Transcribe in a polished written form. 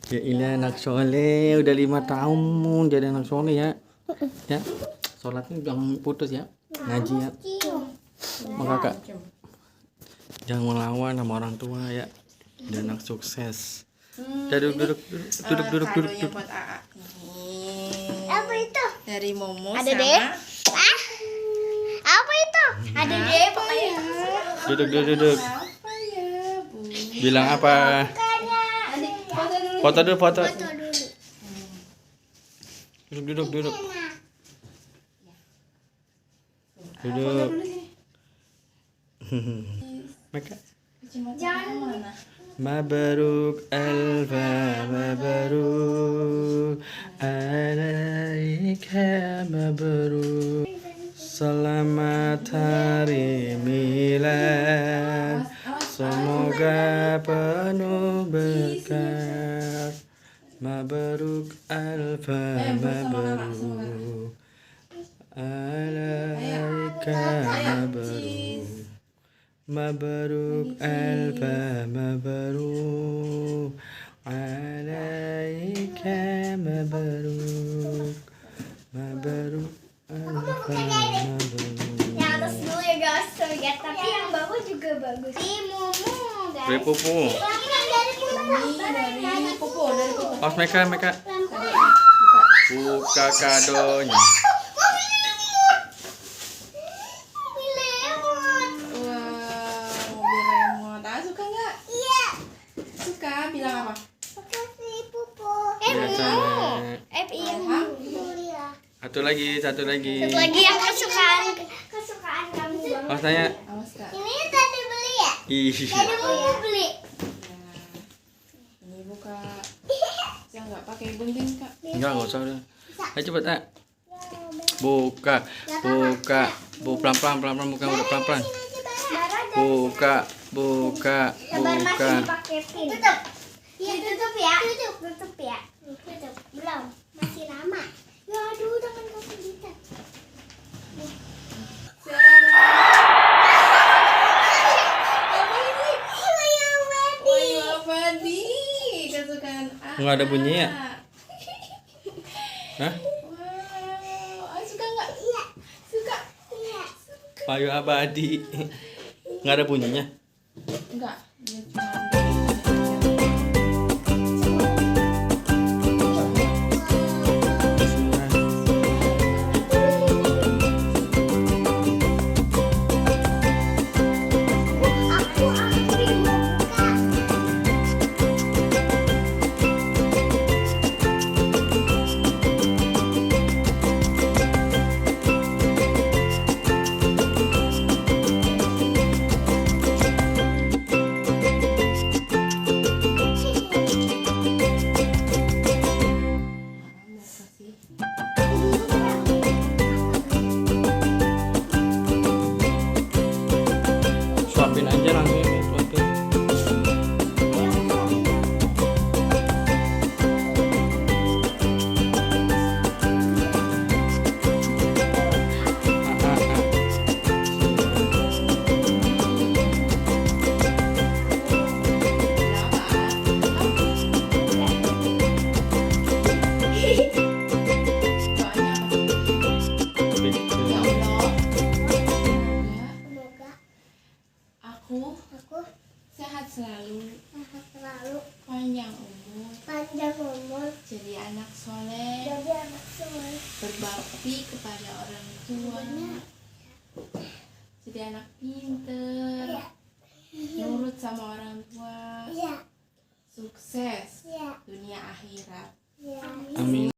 Ya ini anak soleh udah 5 tahun jadi anak soleh ya. Ya, sholatnya jangan putus ya, ngaji ya. Maka kak jangan melawan sama orang tua ya. Dia anak sukses. Duduk. Buat AA. Nih. Apa itu? Dari Momo Ada sama deh. Apa itu? Ada deh pokoknya. Duduk. apa ya, Bu? Bilang apa? Foto dulu. Foto dulu. Duduk. Foto dulu sini. Maka Kacamata mana? Mabruk alfa mabruk alaika mabruk. Selamat hari milad, semoga penuh berkah. Mabruk alfa mabruk alaika mabruk. Mabruk alfa mabruk alaika mabruk. Mabruk alfa mabruk. Yang atas dulu ya guys, ya. Tapi yang bawah juga bagus. Ini Mumu guys. Dari Pupu. Ini dari Mumu. Dari Popo, dari Popo. Oh, Meka. Buka kadonya. Wow, mobil remote. Ah, suka nggak? Iya. Suka. Bilang apa? Makasih Pupu. Biasanya. Iya. Satu lagi. Satu lagi yang kesukaan kamu. Oh, tanya. Awas kak. Ini tadi beli ya? Ih. Tadi Mumu beli. Ini buka. Saya nggak pakai gunting kak. Enggak usah udah. Ayo cepet, ah. Buka. Pelan-pelan bukan udah pelan-pelan. Buka. Sabar masih dipaketin. Tutup. Iya tutup ya. Tutup ya. Tutup. Belum. Masih lama. Ya aduh jangan kasih kita. Wayu apa nih? Kesukaan AA. Nggak ada bunyi ya? Hah? Wow, ah, suka nggak? Iya. Suka. Iya. Payu abadi. Nggak ada bunyinya. Enggak. Dia cuma Aku dibuka. Suapin aja langsung ini, suapin. Ya Allah. Ya, Semoga aku aku sehat selalu, selalu panjang umur, panjang umur, jadi anak soleh, jadi anak soleh. berbakti kepada orang tua, jadi anak pinter, Iya. nurut sama orang tua, Iya. sukses Iya. dunia akhirat. Iya. Amin.